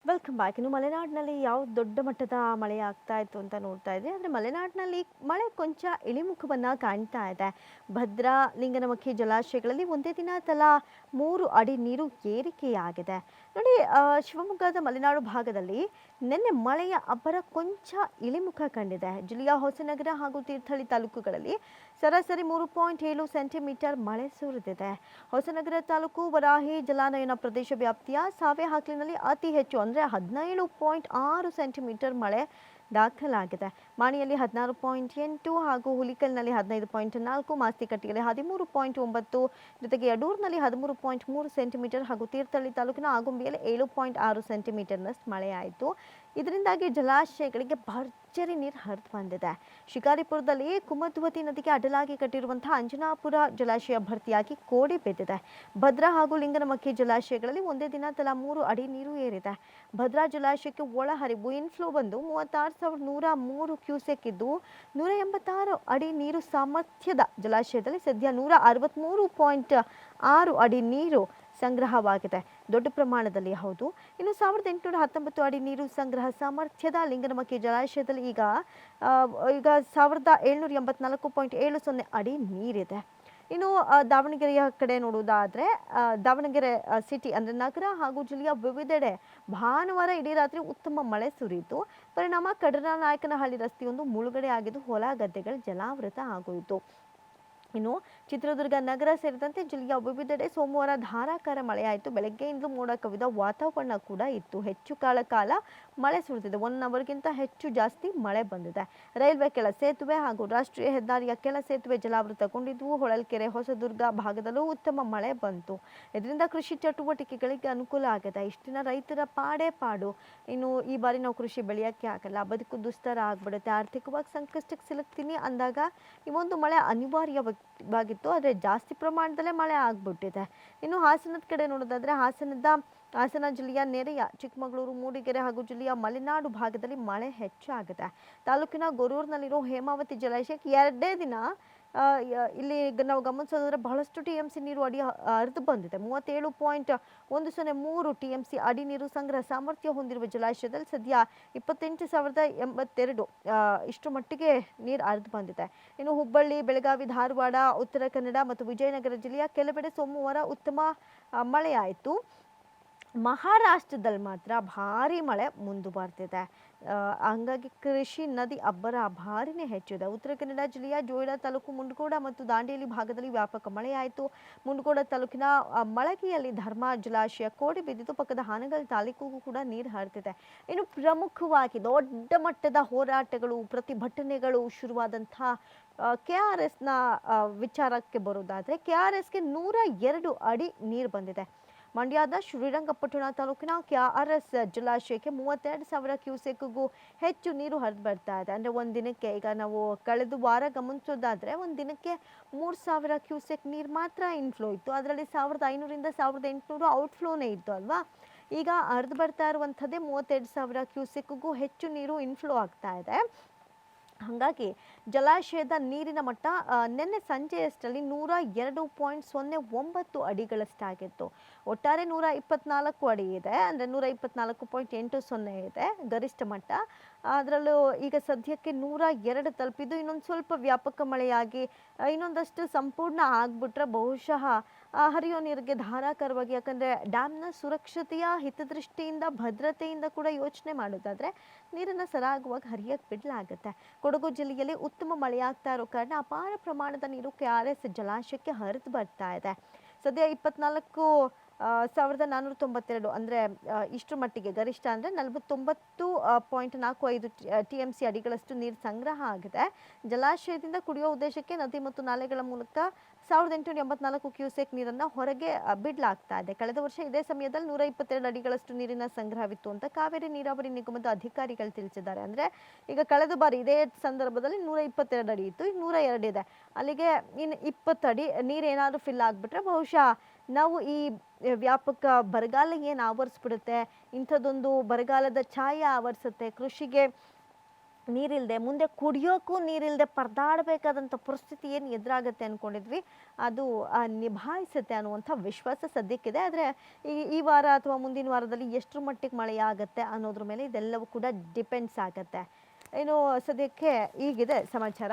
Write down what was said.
Welcome back. ಇನ್ನು ಮಲೆನಾಡಿನಲ್ಲಿ ಯಾವ ದೊಡ್ಡ ಮಟ್ಟದ ಮಳೆ ಆಗ್ತಾ ಇತ್ತು ಅಂತ ನೋಡ್ತಾ ಇದ್ರಿ. ಆದರೆ ಮಲೆನಾಡಿನಲ್ಲಿ ಮಳೆ ಕೊಂಚ ಇಳಿಮುಖವನ್ನು ಕಾಣ್ತಾ ಇದೆ. ಭದ್ರಾ, ಲಿಂಗನಮಕ್ಕಿ ಜಲಾಶಯಗಳಲ್ಲಿ ಒಂದೇ ದಿನ ತಲಾ 3 ಅಡಿ ನೀರು ಏರಿಕೆಯಾಗಿದೆ. ನೋಡಿ, ಶಿವಮೊಗ್ಗದ ಮಲೆನಾಡು ಭಾಗದಲ್ಲಿ ನಿನ್ನೆ ಮಳೆಯ ಅಬ್ಬರ ಕೊಂಚ ಇಳಿಮುಖ ಕಂಡಿದೆ. ಜಿಲ್ಲೆಯ ಹೊಸನಗರ ಹಾಗೂ ತೀರ್ಥಹಳ್ಳಿ ತಾಲೂಕುಗಳಲ್ಲಿ ಸರಾಸರಿ 3.7 ಸೆಂಟಿಮೀಟರ್ ಮಳೆ ಸುರಿದಿದೆ. ಹೊಸನಗರ ತಾಲೂಕು ವರಾಹಿ ಜಲಾನಯನ ಪ್ರದೇಶ ವ್ಯಾಪ್ತಿಯ ಸಾವೆಹಾಕ್ಲಿನಲ್ಲಿ ಅತಿ ಹೆಚ್ಚು ಅಂದರೆ 17.6 ಸೆಂಟಿಮೀಟರ್ ಮಳೆ ದಾಖಲಾಗಿದೆ. ಮಾಣಿಯಲ್ಲಿ 16.8 ಹಾಗೂ ಹುಲಿಕಲ್ನಲ್ಲಿ 15.4, ಮಾಸ್ತಿಕಟ್ಟಿಯಲ್ಲಿ 13.9, ಜೊತೆಗೆ ಯಡೂರಿನಲ್ಲಿ 13.3 ಸೆಂಟಿಮೀಟರ್ ಹಾಗೂ ತೀರ್ಥಹಳ್ಳಿ ತಾಲೂಕಿನ ಆಗುಂಬೆಯಲ್ಲಿ 7.6 ಸೆಂಟಿಮೀಟರ್ನಷ್ಟು ಮಳೆಯಾಯಿತು. ಇದರಿಂದಾಗಿ ಜಲಾಶಯಗಳಿಗೆ ಭರ್ಜರಿ ನೀರು ಹರಿದು ಬಂದಿದೆ. ಶಿಕಾರಿಪುರದಲ್ಲಿ ಕುಮದ್ವತಿ ನದಿಗೆ ಅಡ್ಡಲಾಗಿ ಕಟ್ಟಿರುವಂತಹ ಅಂಜನಾಪುರ ಜಲಾಶಯ ಭರ್ತಿಯಾಗಿ ಕೋಡಿ ಬಿದ್ದಿದೆ. ಭದ್ರಾ ಹಾಗೂ ಲಿಂಗನಮಕ್ಕಿ ಜಲಾಶಯಗಳಲ್ಲಿ ಒಂದೇ ದಿನ ತಲಾ 3 ಅಡಿ ನೀರು ಏರಿದೆ. ಭದ್ರಾ ಜಲಾಶಯಕ್ಕೆ ಒಳಹರಿವು ಇನ್ಫ್ಲೋ ಬಂದು 36,103 ಕ್ಯೂಸೆಕ್ ಇದ್ದು 186 ಅಡಿ ನೀರು ಸಾಮರ್ಥ್ಯದ ಜಲಾಶಯದಲ್ಲಿ ಸದ್ಯ 163.6 ಅಡಿ ನೀರು ಸಂಗ್ರಹವಾಗಿದೆ. ದೊಡ್ಡ ಪ್ರಮಾಣದಲ್ಲಿ ಹೌದು. ಇನ್ನು 1819 ಅಡಿ ನೀರು ಸಂಗ್ರಹ ಸಾಮರ್ಥ್ಯದ ಲಿಂಗನಮಕ್ಕಿ ಜಲಾಶಯದಲ್ಲಿ ಈಗ 1784.70 ಅಡಿ ನೀರಿದೆ. ಇನ್ನು ದಾವಣಗೆರೆಯ ಕಡೆ ನೋಡುವುದಾದರೆ ದಾವಣಗೆರೆ ಸಿಟಿ ಅಂದರೆ ನಗರ ಹಾಗೂ ಜಿಲ್ಲೆಯ ವಿವಿಧೆಡೆ ಭಾನುವಾರ ಇಡೀ ರಾತ್ರಿ ಉತ್ತಮ ಮಳೆ ಸುರಿಯಿತು. ಪರಿಣಾಮ ಕಡರನಾಯಕನಹಳ್ಳಿ ರಸ್ತೆಯೊಂದು ಮುಳುಗಡೆ ಆಗಿದ್ದು ಹೊಲ ಗದ್ದೆಗಳು ಜಲಾವೃತ ಆಗೋಯಿತು. ಇನ್ನು ಚಿತ್ರದುರ್ಗ ನಗರ ಸೇರಿದಂತೆ ಜಿಲ್ಲೆಯ ವಿವಿಧೆಡೆ ಸೋಮವಾರ ಧಾರಾಕಾರ ಮಳೆಯಾಯಿತು. ಬೆಳಗ್ಗೆಯಿಂದಲೂ ಮೋಡ ಕವಿದ ವಾತಾವರಣ ಕೂಡ ಇತ್ತು. ಹೆಚ್ಚು ಕಾಲ ಮಳೆ ಸುರಿದಿದೆ. 1 ಅವರ್ಗಿಂತ ಜಾಸ್ತಿ ಮಳೆ ಬಂದಿದೆ. ರೈಲ್ವೆ ಕೆಳ ಸೇತುವೆ ಹಾಗೂ ರಾಷ್ಟ್ರೀಯ ಹೆದ್ದಾರಿಯ ಕೆಳ ಸೇತುವೆ ಜಲಾವೃತಗೊಂಡಿದ್ವು. ಹೊಳಲ್ಕೆರೆ, ಹೊಸದುರ್ಗ ಭಾಗದಲ್ಲೂ ಉತ್ತಮ ಮಳೆ ಬಂತು. ಇದರಿಂದ ಕೃಷಿ ಚಟುವಟಿಕೆಗಳಿಗೆ ಅನುಕೂಲ ಆಗಿದೆ. ಇಷ್ಟಿನ ರೈತರ ಪಾಡೇ ಪಾಡು. ಇನ್ನು ಈ ಬಾರಿ ನಾವು ಕೃಷಿ ಬೆಳೆಯೋಕ್ಕೆ ಆಗಲ್ಲ, ಬದುಕು ದುಸ್ತರ ಆಗ್ಬಿಡುತ್ತೆ, ಆರ್ಥಿಕವಾಗಿ ಸಂಕಷ್ಟಕ್ಕೆ ಸಿಲುಕ್ತೀನಿ ಅಂದಾಗ ಈ ಒಂದು ಮಳೆ ಅನಿವಾರ್ಯವಾಗಿತ್ತು. ಆದರೆ ಜಾಸ್ತಿ ಪ್ರಮಾಣದಲ್ಲೇ ಮಳೆ ಆಗ್ಬಿಟ್ಟಿದೆ. ಇನ್ನು ಹಾಸನದ ಕಡೆ ನೋಡೋದಾದ್ರೆ ಹಾಸನ ಜಿಲ್ಲೆಯ ನೆರೆಯ ಚಿಕ್ಕಮಗಳೂರು, ಮೂಡಿಗೆರೆ ಹಾಗೂ ಜಿಲ್ಲೆಯ ಮಲೆನಾಡು ಭಾಗದಲ್ಲಿ ಮಳೆ ಹೆಚ್ಚಾಗಿದೆ. ತಾಲೂಕಿನ ಗೊರೂರಿನಲ್ಲಿರೋ ಹೇಮಾವತಿ ಜಲಾಶಯಕ್ಕೆ 2 ದಿನ ಇಲ್ಲಿ ನಾವು ಗಮನಿಸೋದಾದ್ರೆ ಬಹಳಷ್ಟು ಟಿಎಂಸಿ ನೀರು ಹರಿದು ಬಂದಿದೆ. 37.103 ಟಿಎಂಸಿ ಅಡಿ ನೀರು ಸಂಗ್ರಹ ಸಾಮರ್ಥ್ಯ ಹೊಂದಿರುವ ಜಲಾಶಯದಲ್ಲಿ ಸದ್ಯ 28,082 ಇಷ್ಟು ಮಟ್ಟಿಗೆ ನೀರು ಹರಿದು ಬಂದಿದೆ. ಇನ್ನು ಹುಬ್ಬಳ್ಳಿ, ಬೆಳಗಾವಿ, ಧಾರವಾಡ, ಉತ್ತರ ಕನ್ನಡ ಮತ್ತು ವಿಜಯನಗರ ಜಿಲ್ಲೆಯ ಕೆಲವೆಡೆ ಸೋಮವಾರ ಉತ್ತಮ ಮಳೆಯಾಯಿತು. ಮಹಾರಾಷ್ಟ್ರದಲ್ಲಿ ಮಾತ್ರ ಭಾರಿ ಮಳೆ ಮುಂದುವರೆದಿದೆ. ಹಂಗಾಗಿ ಕೃಷಿ ನದಿ ಅಬ್ಬರ ಭಾರಿನೇ ಹೆಚ್ಚಿದೆ. ಉತ್ತರ ಕನ್ನಡ ಜಿಲ್ಲೆಯ ಜೋಯಿಡಾ ತಾಲೂಕು ಮುಂಡಗೋಡ ಮತ್ತು ದಾಂಡೇಲಿ ಭಾಗದಲ್ಲಿ ವ್ಯಾಪಕ ಮಳೆಯಾಯಿತು. ಮುಂಡಗೋಡ ತಾಲೂಕಿನ ಮಳಗಿಯಲ್ಲಿ ಧರ್ಮ ಜಲಾಶಯ ಕೋಡಿ ಬಿದ್ದಿದ್ದು. ಪಕ್ಕದ ಹಾನಗಲ್ ತಾಲೂಕಿಗೂ ಕೂಡ ನೀರು ಹರಿದಿದೆ. ಇನ್ನು ಪ್ರಮುಖವಾಗಿ ದೊಡ್ಡ ಮಟ್ಟದ ಹೋರಾಟಗಳು, ಪ್ರತಿಭಟನೆಗಳು ಶುರುವಾದಂತಹ KRSನ ವಿಚಾರಕ್ಕೆ ಬರೋದಾದರೆ KRSಗೆ 102 ಅಡಿ ನೀರು ಬಂದಿದೆ. ಮಂಡ್ಯದ ಶ್ರೀರಂಗಪಟ್ಟಣ ತಾಲೂಕಿನ KRS ಜಲಾಶಯಕ್ಕೆ 32,000 ಕ್ಯೂಸೆಕ್ಗೂ ಹೆಚ್ಚು ನೀರು ಹರಿದು ಬರ್ತಾ ಇದೆ. ಅಂದರೆ ಒಂದು ದಿನಕ್ಕೆ, ಈಗ ನಾವು ಕಳೆದ ವಾರ ಗಮನಿಸೋದಾದರೆ ಒಂದು ದಿನಕ್ಕೆ 3,000 ಕ್ಯೂಸೆಕ್ ನೀರು ಮಾತ್ರ ಇನ್ಫ್ಲೋ ಇತ್ತು. ಅದರಲ್ಲಿ 1,500ರಿಂದ 1,800 ಔಟ್ಫ್ಲೋನೇ ಇತ್ತು ಅಲ್ವಾ. ಈಗ ಹರಿದು ಬರ್ತಾ ಇರುವಂಥದ್ದೇ 32,000 ಕ್ಯೂಸೆಕ್ಗೂ ಹೆಚ್ಚು ನೀರು ಇನ್ಫ್ಲೋ ಆಗ್ತಾ ಇದೆ. ಹಾಗಾಗಿ ಜಲಾಶಯದ ನೀರಿನ ಮಟ್ಟ ನಿನ್ನೆ ಸಂಜೆಯಷ್ಟರಲ್ಲಿ 102.09 ಅಡಿಗಳಷ್ಟಾಗಿತ್ತು. ಒಟ್ಟಾರೆ 124 ಅಡಿ ಇದೆ, ಅಂದರೆ 124.80 ಇದೆ ಗರಿಷ್ಠ ಮಟ್ಟ. ಅದರಲ್ಲೂ ಈಗ ಸದ್ಯಕ್ಕೆ 102 ತಲುಪಿದ್ದು. ಇನ್ನೊಂದು ಸ್ವಲ್ಪ ವ್ಯಾಪಕ ಮಳೆಯಾಗಿ ಇನ್ನೊಂದಷ್ಟು ಸಂಪೂರ್ಣ ಆಗ್ಬಿಟ್ರೆ ಬಹುಶಃ ಹರಿಯೋ ನೀರಿಗೆ ಧಾರಾಕಾರವಾಗಿ, ಯಾಕಂದರೆ ಡ್ಯಾಮ್ನ ಸುರಕ್ಷತೆಯ ಹಿತದೃಷ್ಟಿಯಿಂದ, ಭದ್ರತೆಯಿಂದ ಕೂಡ ಯೋಚನೆ ಮಾಡೋದಾದರೆ ನೀರನ್ನು ಸರಾಗವಾಗಿ ಹರಿಯಕ್ಕೆ ಬಿಡಲಾಗುತ್ತೆ. ಕೊಡಗು ಜಿಲ್ಲೆಯಲ್ಲಿ ಉತ್ತಮ ಮಳೆಯಾಗ್ತಾ ಇರೋ ಕಾರಣ ಅಪಾರ ಪ್ರಮಾಣದ ನೀರು KRS ಜಲಾಶಯಕ್ಕೆ ಹರಿದು ಬರ್ತಾ ಇದೆ. ಸದ್ಯ 24,492 ಅಂದರೆ ಇಷ್ಟರ ಮಟ್ಟಿಗೆ ಗರಿಷ್ಠ ಅಂದರೆ 49.45 TMC ಅಡಿಗಳಷ್ಟು ನೀರು ಸಂಗ್ರಹ ಆಗಿದೆ. ಜಲಾಶಯದಿಂದ ಕುಡಿಯೋ ಉದ್ದೇಶಕ್ಕೆ ನದಿ ಮತ್ತು ನಾಲೆಗಳ ಮೂಲಕ 1,884 ಕ್ಯೂಸೆಕ್ ನೀರನ್ನು ಹೊರಗೆ ಬಿಡಲಾಗ್ತಾ ಇದೆ. ಕಳೆದ ವರ್ಷ ಇದೇ ಸಮಯದಲ್ಲಿ 122 ಅಡಿಗಳಷ್ಟು ನೀರಿನ ಸಂಗ್ರಹವಿತ್ತು ಅಂತ ಕಾವೇರಿ ನೀರಾವರಿ ನಿಗಮದ ಅಧಿಕಾರಿಗಳು ತಿಳಿಸಿದ್ದಾರೆ. ಅಂದರೆ ಈಗ ಕಳೆದ ಬಾರಿ ಇದೇ ಸಂದರ್ಭದಲ್ಲಿ 122 ಅಡಿ ಇತ್ತು, ಈಗ 102 ಇದೆ. ಅಲ್ಲಿಗೆ ಇನ್ನು 20 ಅಡಿ ನೀರೇನಾದರೂ ಫಿಲ್ ಆಗಿಬಿಟ್ರೆ ಬಹುಶಃ ನಾವು ಈ ವ್ಯಾಪಕ ಬರಗಾಲ ಏನು ಆವರಿಸ್ಬಿಡುತ್ತೆ, ಇಂಥದ್ದೊಂದು ಬರಗಾಲದ ಛಾಯೆ ಆವರಿಸುತ್ತೆ, ಕೃಷಿಗೆ ನೀರಿಲ್ಲದೆ ಮುಂದೆ ಕುಡಿಯೋಕ್ಕೂ ನೀರಿಲ್ಲದೆ ಪರದಾಡಬೇಕಾದಂಥ ಪರಿಸ್ಥಿತಿ ಏನು ಎದುರಾಗುತ್ತೆ ಅಂದ್ಕೊಂಡಿದ್ವಿ ಅದು ನಿಭಾಯಿಸುತ್ತೆ ಅನ್ನುವಂಥ ವಿಶ್ವಾಸ ಸದ್ಯಕ್ಕಿದೆ. ಆದರೆ ಈ ವಾರ ಅಥವಾ ಮುಂದಿನ ವಾರದಲ್ಲಿ ಎಷ್ಟರ ಮಟ್ಟಿಗೆ ಮಳೆಯಾಗತ್ತೆ ಅನ್ನೋದ್ರ ಮೇಲೆ ಇದೆಲ್ಲವೂ ಕೂಡ ಡಿಪೆಂಡ್ಸ್ ಆಗುತ್ತೆ. ಏನು ಸದ್ಯಕ್ಕೆ ಹೀಗಿದೆ ಸಮಾಚಾರ.